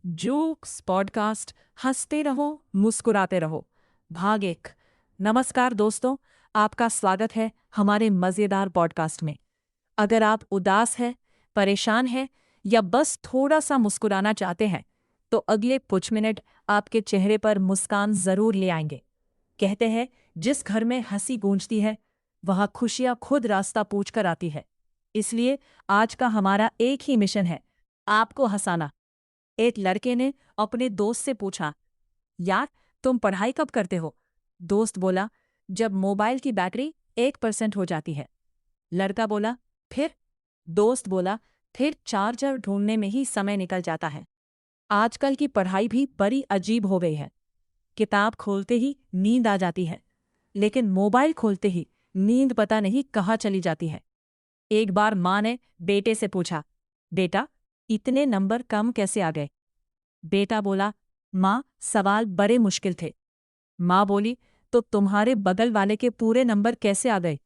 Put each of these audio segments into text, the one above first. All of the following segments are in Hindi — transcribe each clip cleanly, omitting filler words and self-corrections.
जोक्स पॉडकास्ट हंसते रहो मुस्कुराते रहो भाग 1। नमस्कार दोस्तों, आपका स्वागत है हमारे मज़ेदार पॉडकास्ट में। अगर आप उदास हैं, परेशान हैं या बस थोड़ा सा मुस्कुराना चाहते हैं तो अगले कुछ मिनट आपके चेहरे पर मुस्कान जरूर ले आएंगे। कहते हैं जिस घर में हंसी गूंजती है वहाँ खुशियाँ खुद रास्ता पूछ कर आती है। इसलिए आज का हमारा एक ही मिशन है, आपको हंसाना। एक लड़के ने अपने दोस्त से पूछा, यार तुम पढ़ाई कब करते हो? दोस्त बोला, जब मोबाइल की बैटरी 1% हो जाती है। लड़का बोला, फिर? दोस्त बोला, फिर चार्जर ढूंढने में ही समय निकल जाता है। आजकल की पढ़ाई भी बड़ी अजीब हो गई है। किताब खोलते ही नींद आ जाती है, लेकिन मोबाइल खोलते ही नींद पता नहीं कहाँ चली जाती है। एक बार माँ ने बेटे से पूछा, बेटा इतने नंबर कम कैसे आ गए? बेटा बोला, माँ सवाल बड़े मुश्किल थे। माँ बोली, तो तुम्हारे बगल वाले के पूरे नंबर कैसे आ गए?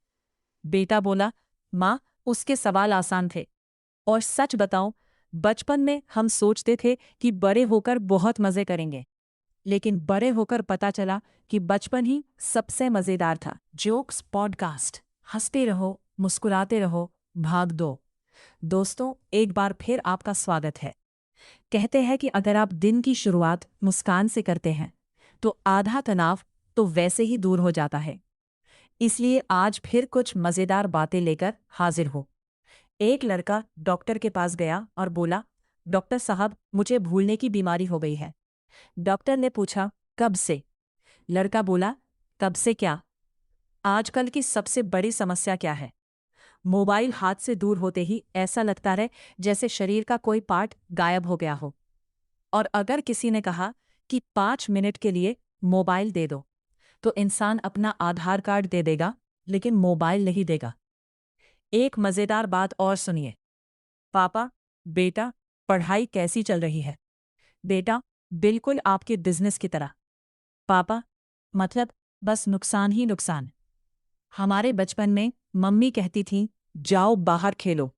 बेटा बोला, माँ उसके सवाल आसान थे। और सच बताऊं, बचपन में हम सोचते थे कि बड़े होकर बहुत मजे करेंगे, लेकिन बड़े होकर पता चला कि बचपन ही सबसे मजेदार था। जोक्स पॉडकास्ट हंसते रहो मुस्कुराते रहो भाग 2। दोस्तों, एक बार फिर आपका स्वागत है। कहते हैं कि अगर आप दिन की शुरुआत मुस्कान से करते हैं तो आधा तनाव तो वैसे ही दूर हो जाता है। इसलिए आज फिर कुछ मजेदार बातें लेकर हाजिर हो। एक लड़का डॉक्टर के पास गया और बोला, डॉक्टर साहब मुझे भूलने की बीमारी हो गई है। डॉक्टर ने पूछा, कब से? लड़का बोला, कब से क्या? आजकल की सबसे बड़ी समस्या क्या है? मोबाइल हाथ से दूर होते ही ऐसा लगता है जैसे शरीर का कोई पार्ट गायब हो गया हो। और अगर किसी ने कहा कि 5 मिनट के लिए मोबाइल दे दो, तो इंसान अपना आधार कार्ड दे देगा, लेकिन मोबाइल नहीं देगा। एक मजेदार बात और सुनिए। पापा, बेटा पढ़ाई कैसी चल रही है? बेटा, बिल्कुल आपके बिजनेस की तरह। पापा, मतलब बस नुकसान ही नुकसान। हमारे बचपन में मम्मी कहती थी, जाओ बाहर खेलो,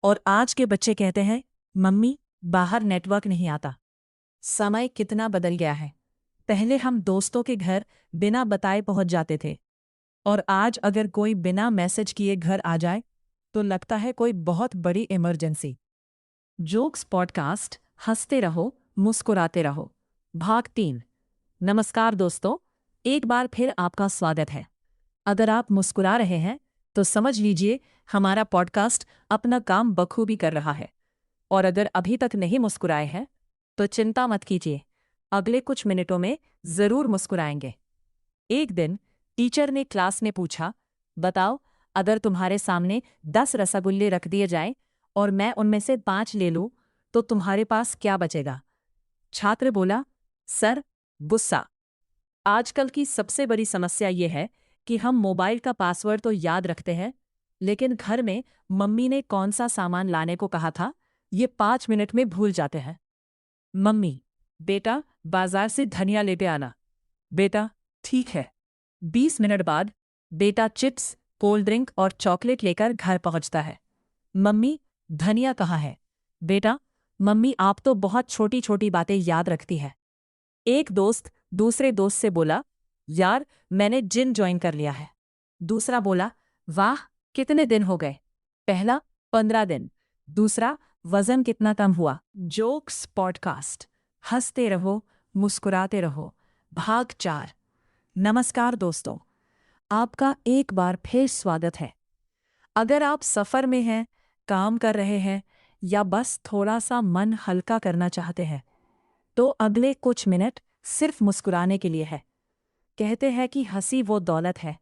और आज के बच्चे कहते हैं, मम्मी बाहर नेटवर्क नहीं आता। समय कितना बदल गया है। पहले हम दोस्तों के घर बिना बताए पहुंच जाते थे, और आज अगर कोई बिना मैसेज किए घर आ जाए तो लगता है कोई बहुत बड़ी इमरजेंसी। जोक्स पॉडकास्ट हंसते रहो मुस्कुराते रहो भाग 3। नमस्कार दोस्तों, एक बार फिर आपका स्वागत है। अगर आप मुस्कुरा रहे हैं तो समझ लीजिए हमारा पॉडकास्ट अपना काम बखूबी कर रहा है। और अगर अभी तक नहीं मुस्कुराए हैं तो चिंता मत कीजिए, अगले कुछ मिनटों में जरूर मुस्कुराएंगे। एक दिन टीचर ने क्लास में पूछा, बताओ अगर तुम्हारे सामने 10 रसगुल्ले रख दिए जाएं और मैं उनमें से 5 ले लूं तो तुम्हारे पास क्या बचेगा? छात्र बोला, सर गुस्सा। आजकल की सबसे बड़ी समस्या ये है कि हम मोबाइल का पासवर्ड तो याद रखते हैं, लेकिन घर में मम्मी ने कौन सा सामान लाने को कहा था ये 5 मिनट में भूल जाते हैं। मम्मी, बेटा बाजार से धनिया लेते आना। बेटा ठीक है। 20 मिनट बाद बेटा चिप्स, कोल्ड ड्रिंक और चॉकलेट लेकर घर पहुंचता है। मम्मी, धनिया कहाँ है? बेटा, मम्मी आप तो बहुत छोटी छोटी बातें याद रखती है। एक दोस्त दूसरे दोस्त से बोला, यार मैंने जिम ज्वाइन कर लिया है। दूसरा बोला, वाह कितने दिन हो गए? पहला, 15 दिन। दूसरा, वजन कितना कम हुआ? जोक्स पॉडकास्ट हंसते रहो मुस्कुराते रहो भाग 4। नमस्कार दोस्तों, आपका एक बार फिर स्वागत है। अगर आप सफ़र में हैं, काम कर रहे हैं या बस थोड़ा सा मन हल्का करना चाहते हैं तो अगले कुछ मिनट सिर्फ मुस्कुराने के लिए है। कहते हैं कि हंसी वो दौलत है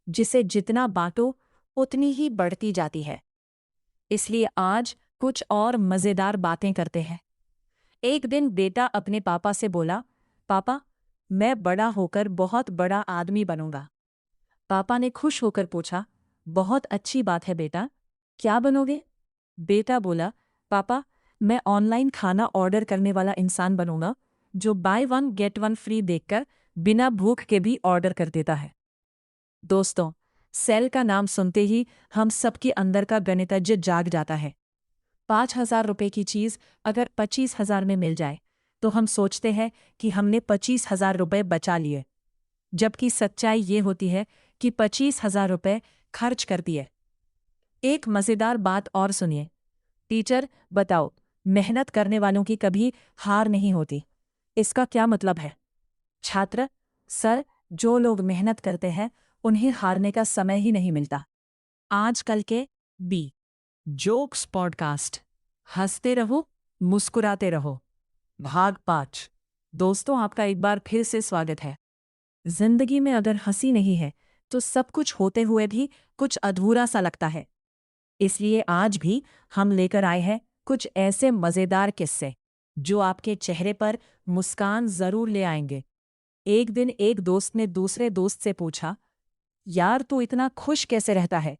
जिसे जितना बांटो उतनी ही बढ़ती जाती है। इसलिए आज कुछ और मज़ेदार बातें करते हैं। एक दिन बेटा अपने पापा से बोला, पापा मैं बड़ा होकर बहुत बड़ा आदमी बनूंगा। पापा ने खुश होकर पूछा, बहुत अच्छी बात है बेटा, क्या बनोगे? बेटा बोला, पापा मैं ऑनलाइन खाना ऑर्डर करने वाला इंसान बनूंगा जो by one get one free देखकर बिना भूख के भी ऑर्डर कर देता है। दोस्तों, सेल का नाम सुनते ही हम सबके अंदर का गणितज्ञ जाग जाता है। 5,000 रुपये की चीज़ अगर 25,000 में मिल जाए तो हम सोचते हैं कि हमने 25,000 रुपये बचा लिए, जबकि सच्चाई ये होती है कि 25,000 रुपये खर्च कर दिए। एक मज़ेदार बात और सुनिए। टीचर, बताओ, मेहनत करने वालों की कभी हार नहीं होती, इसका क्या मतलब है? छात्र: सर, जो लोग मेहनत करते हैं उन्हें हारने का समय ही नहीं मिलता। आजकल के बी जोक्स पॉडकास्ट, हंसते रहो मुस्कुराते रहो, भाग 5। दोस्तों, आपका एक बार फिर से स्वागत है। जिंदगी में अगर हंसी नहीं है तो सब कुछ होते हुए भी कुछ अधूरा सा लगता है। इसलिए आज भी हम लेकर आए हैं कुछ ऐसे मज़ेदार किस्से जो आपके चेहरे पर मुस्कान जरूर ले आएंगे। एक दिन एक दोस्त ने दूसरे दोस्त से पूछा, यार तू इतना खुश कैसे रहता है?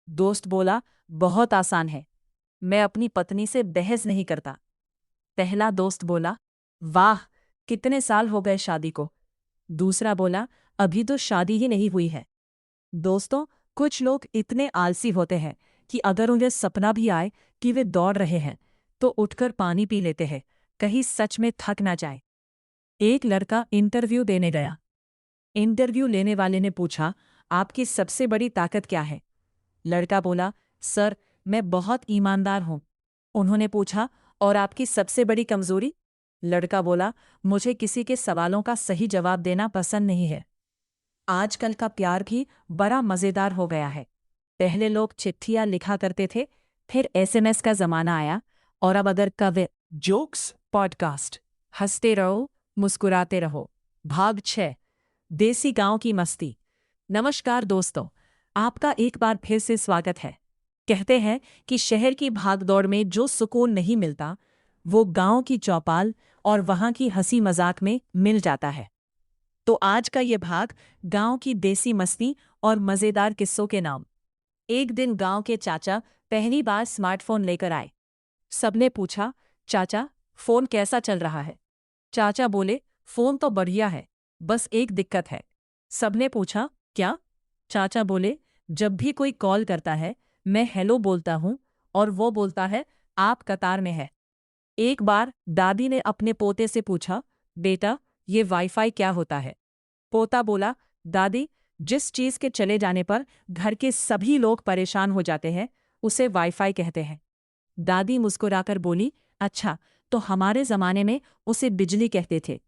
दोस्त बोला, बहुत आसान है, मैं अपनी पत्नी से बहस नहीं करता। पहला दोस्त बोला, वाह, कितने साल हो गए शादी को? दूसरा बोला, अभी तो शादी ही नहीं हुई है। दोस्तों, कुछ लोग इतने आलसी होते हैं कि अगर उन्हें सपना भी आए कि वे दौड़ रहे हैं तो उठकर पानी पी लेते हैं, कहीं सच में थक ना जाए। एक लड़का इंटरव्यू देने गया। इंटरव्यू लेने वाले ने पूछा, आपकी सबसे बड़ी ताकत क्या है? लड़का बोला, सर, मैं बहुत ईमानदार हूं। उन्होंने पूछा, और आपकी सबसे बड़ी कमजोरी? लड़का बोला, मुझे किसी के सवालों का सही जवाब देना पसंद नहीं है। आजकल का प्यार भी बड़ा मज़ेदार हो गया है। पहले लोग चिट्ठियां लिखा करते थे, फिर एसएमएस का ज़माना आया, और अब अगर कवे जोक्स पॉडकास्ट, हंसते रहो मुस्कुराते रहो, भाग 6, देसी गांव की मस्ती। नमस्कार दोस्तों, आपका एक बार फिर से स्वागत है। कहते हैं कि शहर की भागदौड़ में जो सुकून नहीं मिलता वो गांव की चौपाल और वहां की हंसी मजाक में मिल जाता है। तो आज का ये भाग गांव की देसी मस्ती और मज़ेदार किस्सों के नाम। एक दिन गांव के चाचा पहली बार स्मार्टफोन लेकर आए। सबने पूछा, चाचा, फोन कैसा चल रहा है? चाचा बोले, फोन तो बढ़िया है, बस एक दिक्कत है। सबने पूछा, क्या? चाचा बोले, जब भी कोई कॉल करता है मैं हेलो बोलता हूं और वो बोलता है आप कतार में है। एक बार दादी ने अपने पोते से पूछा, बेटा, ये वाईफाई क्या होता है? पोता बोला, दादी, जिस चीज के चले जाने पर घर के सभी लोग परेशान हो जाते हैं उसे वाईफाई कहते हैं। दादी मुस्कुराकर बोली, अच्छा, तो हमारे जमाने में उसे बिजली कहते थे।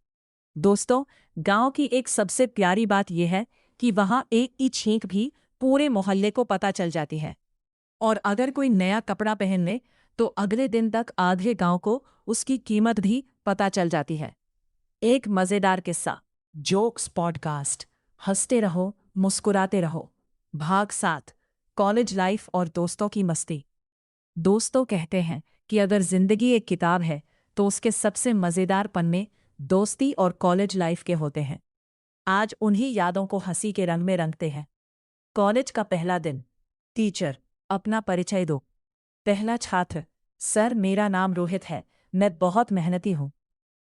दोस्तों, गांव की एक सबसे प्यारी बात यह है कि वहां एक की छींक भी पूरे मोहल्ले को पता चल जाती है, और अगर कोई नया कपड़ा पहन ले तो अगले दिन तक आधे गांव को उसकी कीमत भी पता चल जाती है। एक मज़ेदार किस्सा, जोक्स पॉडकास्ट, हंसते रहो मुस्कुराते रहो, भाग 7, कॉलेज लाइफ और दोस्तों की मस्ती। दोस्तों कहते हैं कि अगर जिंदगी एक किताब है तो उसके सबसे मज़ेदार पन्ने दोस्ती और कॉलेज लाइफ के होते हैं। आज उन्हीं यादों को हंसी के रंग में रंगते हैं। कॉलेज का पहला दिन। टीचर, अपना परिचय दो। पहला छात्र, सर, मेरा नाम रोहित है, मैं बहुत मेहनती हूँ।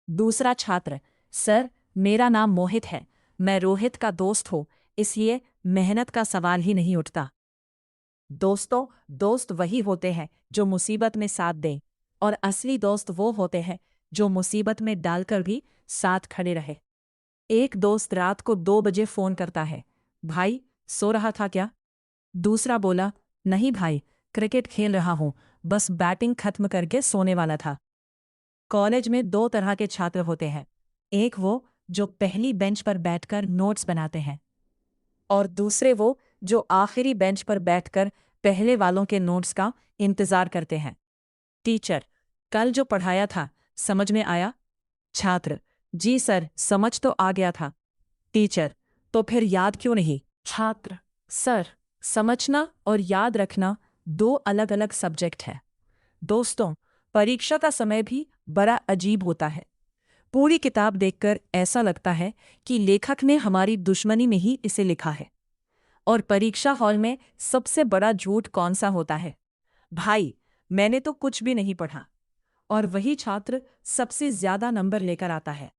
दूसरा छात्र, सर, मेरा नाम मोहित है, मैं रोहित का दोस्त हूँ, इसलिए मेहनत का सवाल ही नहीं उठता। दोस्तों, दोस्त वही होते हैं जो मुसीबत में साथ दें, और असली दोस्त वो होते हैं जो मुसीबत में डालकर भी साथ खड़े रहे। एक दोस्त रात को 2 बजे फ़ोन करता है, भाई, सो रहा था क्या? दूसरा बोला, नहीं भाई, क्रिकेट खेल रहा हूँ, बस बैटिंग खत्म करके सोने वाला था। कॉलेज में 2 तरह के छात्र होते हैं, एक वो जो पहली बेंच पर बैठकर नोट्स बनाते हैं, और दूसरे वो जो आखिरी बेंच पर बैठकर पहले वालों के नोट्स का इंतजार करते हैं। टीचर, कल जो पढ़ाया था समझ में आया? छात्र, जी सर, समझ तो आ गया था। टीचर, तो फिर याद क्यों नहीं? छात्र, सर, समझना और याद रखना 2 अलग अलग सब्जेक्ट है। दोस्तों, परीक्षा का समय भी बड़ा अजीब होता है। पूरी किताब देखकर ऐसा लगता है कि लेखक ने हमारी दुश्मनी में ही इसे लिखा है। और परीक्षा हॉल में सबसे बड़ा झूठ कौन सा होता है? भाई, मैंने तो कुछ भी नहीं पढ़ा। और वही छात्र सबसे ज्यादा नंबर लेकर आता है।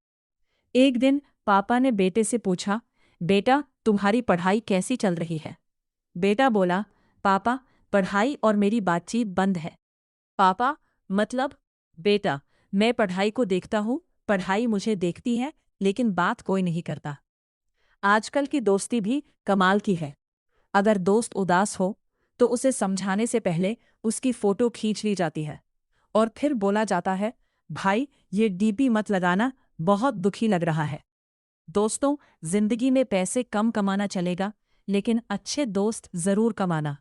एक दिन पापा ने बेटे से पूछा, बेटा, तुम्हारी पढ़ाई कैसी चल रही है? बेटा बोला, पापा, पढ़ाई और मेरी बातचीत बंद है। पापा, मतलब? बेटा, मैं पढ़ाई को देखता हूँ, पढ़ाई मुझे देखती है, लेकिन बात कोई नहीं करता। आजकल की दोस्ती भी कमाल की है। अगर दोस्त उदास हो तो उसे समझाने से पहले उसकी फोटो खींच ली जाती है और फिर बोला जाता है, भाई ये डीपी मत लगाना, बहुत दुखी लग रहा है। दोस्तों, जिंदगी में पैसे कम कमाना चलेगा, लेकिन अच्छे दोस्त जरूर कमाना,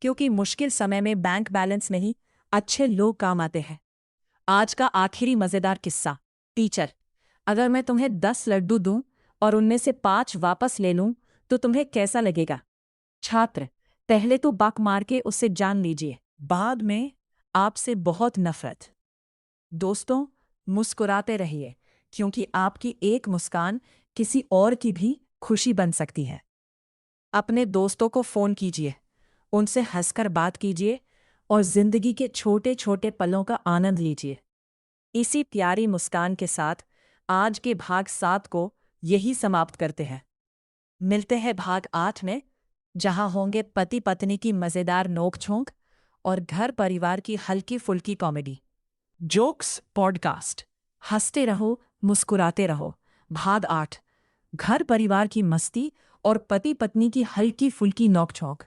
क्योंकि मुश्किल समय में बैंक बैलेंस में ही अच्छे लोग काम आते हैं। आज का आखिरी मजेदार किस्सा। टीचर, अगर मैं तुम्हें 10 लड्डू दूं और उनमें से 5 वापस ले लूं तो तुम्हें कैसा लगेगा? छात्र, पहले तो बक मार के उससे जान लीजिए, बाद में आपसे बहुत नफरत। दोस्तों, मुस्कुराते रहिए, क्योंकि आपकी एक मुस्कान किसी और की भी खुशी बन सकती है। अपने दोस्तों को फोन कीजिए, उनसे हंसकर बात कीजिए और जिंदगी के छोटे छोटे पलों का आनंद लीजिए। इसी प्यारी मुस्कान के साथ आज के भाग 7 को यही समाप्त करते हैं। मिलते हैं भाग 8 में, जहां होंगे पति पत्नी की मजेदार नोक-झोंक और घर परिवार की हल्की फुल्की कॉमेडी। जोक्स पॉडकास्ट, हंसते रहो मुस्कुराते रहो। भाग 8, घर परिवार की मस्ती और पति पत्नी की हल्की फुल्की नोक-झोंक।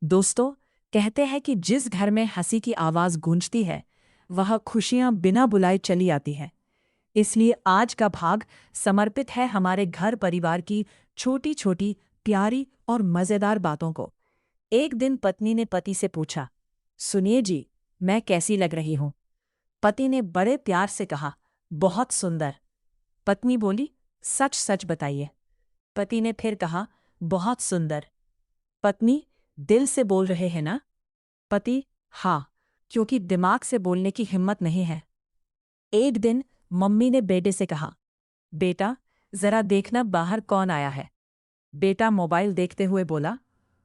दोस्तों, कहते हैं कि जिस घर में हंसी की आवाज गूंजती है, वह खुशियां बिना बुलाए चली आती हैं। इसलिए आज का भाग समर्पित है हमारे घर परिवार की छोटी छोटी प्यारी और मजेदार बातों को। एक दिन पत्नी ने पति से पूछा, सुनिए जी, मैं कैसी लग रही हूं? पति ने बड़े प्यार से कहा, बहुत सुंदर। पत्नी बोली, सच सच बताइए। पति ने फिर कहा, बहुत सुंदर। पत्नी, दिल से बोल रहे हैं ना? पति, हाँ, क्योंकि दिमाग से बोलने की हिम्मत नहीं है। एक दिन मम्मी ने बेटे से कहा, बेटा जरा देखना बाहर कौन आया है। बेटा मोबाइल देखते हुए बोला,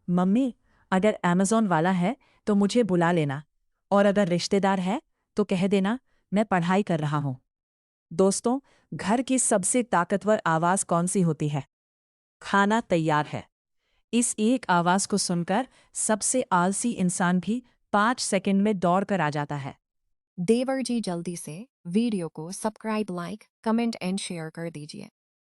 मम्मी, अगर अमेज़न वाला है तो मुझे बुला लेना, और अगर रिश्तेदार है तो कह देना मैं पढ़ाई कर रहा हूं। दोस्तों, घर की सबसे ताकतवर आवाज कौन सी होती है? खाना तैयार है। इस एक आवाज को सुनकर सबसे आलसी इंसान भी 5 सेकंड में दौड़ कर आ जाता है। देवर जी, जल्दी से वीडियो को subscribe, like, comment and share कर दीजिए।